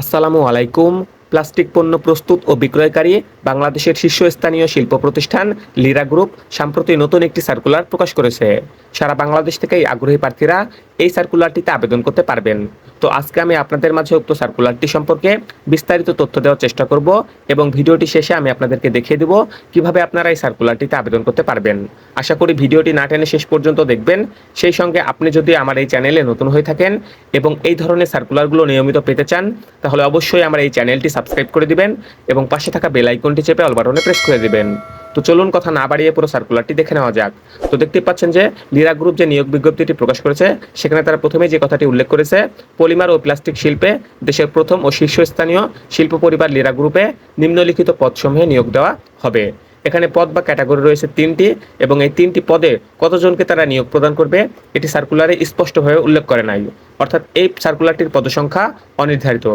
আসসালামু আলাইকুম। প্লাস্টিক পণ্য প্রস্তুত ও বিক্রয়কারী বাংলাদেশের শীর্ষস্থানীয় শিল্প প্রতিষ্ঠান লিরা গ্রুপ সম্প্রতি নতুন একটি সার্কুলার প্রকাশ করেছে। সারা বাংলাদেশ থেকে আগ্রহী প্রার্থীরা এই সার্কুলারটিতে আবেদন করতে পারবেন। তো আজকে আমি আপনাদের মাঝে উক্ত সার্কুলারটি সম্পর্কে বিস্তারিত তথ্য দেওয়ার চেষ্টা করব এবং ভিডিওটি শেষে আমি আপনাদেরকে দেখিয়ে দেব কিভাবে আপনারা এই সার্কুলারটিতে আবেদন করতে পারবেন। আশা করি ভিডিওটি না টেনে শেষ পর্যন্ত দেখবেন। সেই সঙ্গে আপনি যদি আমার এই চ্যানেলে নতুন হয়ে থাকেন এবং এই ধরনের সার্কুলারগুলো নিয়মিত পেতে চান, তাহলে অবশ্যই আমার এই চ্যানেলটি সাবস্ক্রাইব করে দিবেন এবং পাশে থাকা বেল আইকনটি চেপে অল বাটনে প্রেস করে দিবেন। তো চলুন কথা না বাড়িয়ে পুরো সার্কুলারটি দেখে নেওয়া যাক। তো দেখতেই পাচ্ছেন যে লিরা গ্রুপ যে নিয়োগ বিজ্ঞপ্তিটি প্রকাশ করেছে, সেখানে তারা প্রথমেই যে কথাটি উল্লেখ করেছে, পলিমার ও প্লাস্টিক শিল্পে দেশের প্রথম ও শীর্ষস্থানীয় শিল্প পরিবার লিরা গ্রুপে নিম্নলিখিত পদসমূহে নিয়োগ দেওয়া হবে। এখানে পদ বা ক্যাটাগরি রয়েছে তিনটি এবং এই তিনটি পদে কতজনকে তারা নিয়োগ প্রদান করবে এটি সার্কুলারে স্পষ্টভাবে উল্লেখ করে নাই। অর্থাৎ এই সার্কুলারটির পদসংখ্যা অনির্ধারিত।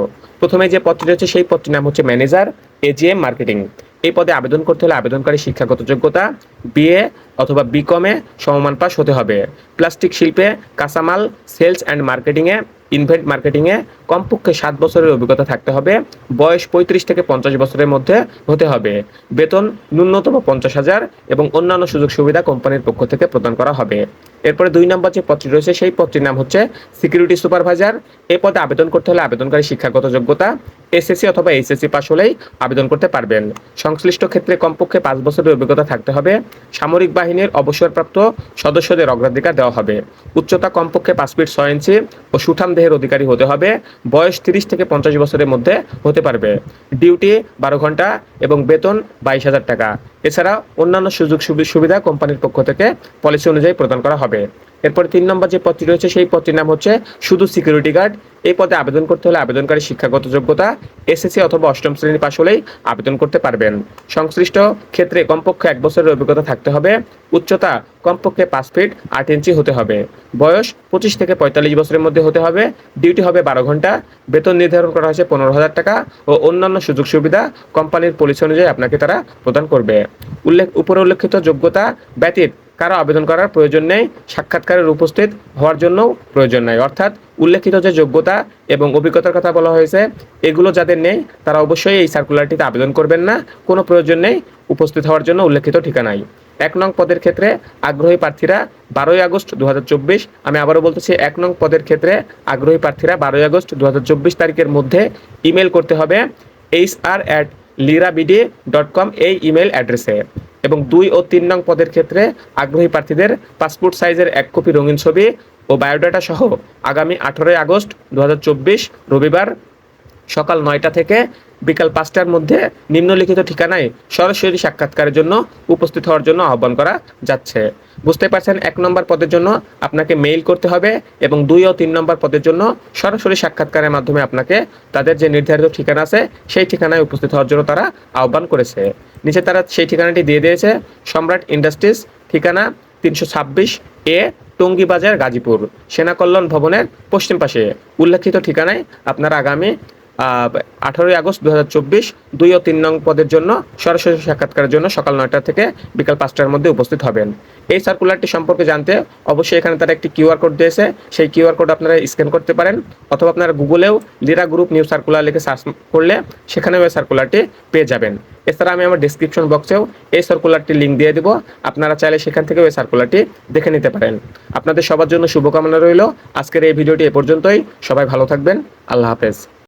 প্রথমে যে পদটি রয়েছে সেই পদটির নাম হচ্ছে ম্যানেজার এজিএম মার্কেটিং। এই পদে আবেদন করতে হলে আবেদনকারী শিক্ষাগত যোগ্যতা বিএ অথবা বিকমে সমমান পাস হতে হবে। প্লাস্টিক শিল্পে কাঁচামাল সেলস অ্যান্ড মার্কেটিংয়ে ইনভেন্ট মার্কেটিংয়ে কমপক্ষে 7 বছরের অভিজ্ঞতা থাকতে হবে। বয়স 35 থেকে 50 বছরের মধ্যে হতে হবে। বেতন ন্যূনতম 50,000 এবং অন্যান্য সুযোগ সুবিধা কোম্পানির পক্ষ থেকে প্রদান করা হবে। এরপরে 2 নম্বর যে পদটি রয়েছে সেই পদটির নাম হচ্ছে সিকিউরিটি সুপারভাইজার। এই পদে আবেদন করতে হলে আবেদনকারী শিক্ষাগত যোগ্যতা এসএসসি অথবা এইচএসসি পাস হলেই আবেদন করতে পারবেন। সংশ্লিষ্ট ক্ষেত্রে কমপক্ষে 5 বছরের অভিজ্ঞতা থাকতে হবে। সামরিক বাহিনীর অবসরপ্রাপ্ত সদস্যদের অগ্রাধিকার দেওয়া হবে। উচ্চতা কমপক্ষে 5 ফিট 6 ইঞ্চি ও সুঠাম দেহের অধিকারী হতে হবে। বয়স 30 থেকে 50 বছরের মধ্যে হতে পারবে। ডিউটি 12 ঘন্টা এবং বেতন 22,000 টাকা। এছাড়া অন্যান্য সুযোগ সুবিধা কোম্পানির পক্ষ থেকে পলিসি অনুযায়ী প্রদান করা হবে। এরপর 3 নম্বর যে পদটি রয়েছে সেই পদটির নাম হচ্ছে শুধু সিকিউরিটি গার্ড। এই পদে আবেদন করতে হলে আবেদনকারী শিক্ষাগত যোগ্যতা এসএসসি অথবা 8ম শ্রেণী পাস হলেই আবেদন করতে পারবেন। সংশ্লিষ্ট ক্ষেত্রে কমপক্ষে 1 বছরের অভিজ্ঞতা থাকতে হবে। উচ্চতা কমপক্ষে 5 ফিট 8 ইঞ্চি হতে হবে। বয়স 25 থেকে 45 বছরের মধ্যে হতে হবে। ডিউটি হবে 12 ঘন্টা। বেতন নির্ধারণ করা হয়েছে 15,000 টাকা ও অন্যান্য সুযোগ সুবিধা কোম্পানির পলিসি অনুযায়ী আপনাকে তারা প্রদান করবে। উপরে উল্লেখিত যোগ্যতা ব্যতীত কারো আবেদন করার প্রয়োজন নেই। সাক্ষাৎকারের উপস্থিত হওয়ার জন্য প্রয়োজন নেই। অর্থাৎ উল্লেখিত যে যোগ্যতা এবং অভিজ্ঞতার কথা বলা হয়েছে, এগুলো যাদের নেই তারা অবশ্যই এই সার্কুলারটিতে আবেদন করবেন না। কোনো প্রয়োজন নেই উপস্থিত হওয়ার জন্য উল্লেখিত ঠিকানায়। 1 নং পদের ক্ষেত্রে আগ্রহী প্রার্থীরা 12 আগস্ট 2024, আমি আবারও বলতেছি 1 নং পদের ক্ষেত্রে আগ্রহী প্রার্থীরা 12 আগস্ট 2024 তারিখের মধ্যে ইমেল করতে হবে hr@lirabd.com এই ইমেল অ্যাড্রেসে। এবং 2 ও 3 নং পদের ক্ষেত্রে আগ্রহী প্রার্থীদের পাসপোর্ট সাইজের 1 কপি রঙিন ছবি ও বায়োডাটা সহ আগামী 18 আগস্ট 2024 রবিবার সকাল 9টা থেকে বিকাল 5টার মধ্যে নিম্নলিখিত ঠিকানায় সরাসরি সাক্ষাৎকারের জন্য উপস্থিত হওয়ার জন্য আহ্বান করা যাচ্ছে। বুঝতে পারছেন, 1 নম্বর পদের জন্য আপনাকে মেইল করতে হবে এবং 2 ও 3 নম্বর পদের জন্য সরাসরি সাক্ষাৎকারের মাধ্যমে আপনাকে তাদের যে নির্ধারিত ঠিকানা আছে সেই ঠিকানায় উপস্থিত হওয়ার জন্য তারা আহ্বান করেছে। নিচে তারা সেই ঠিকানাটি দিয়ে দিয়েছে, সম্রাট ইন্ডাস্ট্রিজ, ঠিকানা 326 এ টঙ্গী বাজার, গাজীপুর, সেনা কল্যাণ ভবনের পশ্চিম পাশে। উল্লেখিত ঠিকানায় আপনারা আগামী 18 আগস্ট 2024 2 ও 3 নং পদের জন্য সরাসরি সাক্ষাৎকারের জন্য সকাল 9টা থেকে বিকাল 5টার মধ্যে উপস্থিত হবেন। এই সার্কুলারটি সম্পর্কে জানতে অবশ্যই এখানে তারা একটি কিউআর কোড দিয়েছে, সেই কিউআর কোড আপনারা স্ক্যান করতে পারেন অথবা আপনারা গুগলেও লিরা গ্রুপ নিউ সার্কুলার লিখে সার্চ করলে সেখানেও এই সার্কুলারটি পেয়ে যাবেন। এছাড়া আমি আমার ডেসক্রিপশন বক্সেও এই সার্কুলারটির লিঙ্ক দিয়ে দেবো, আপনারা চাইলে সেখান থেকেও এই সার্কুলারটি দেখে নিতে পারেন। আপনাদের সবার জন্য শুভকামনা রইল। আজকের এই ভিডিওটি এ পর্যন্তই। সবাই ভালো থাকবেন। আল্লাহ হাফেজ।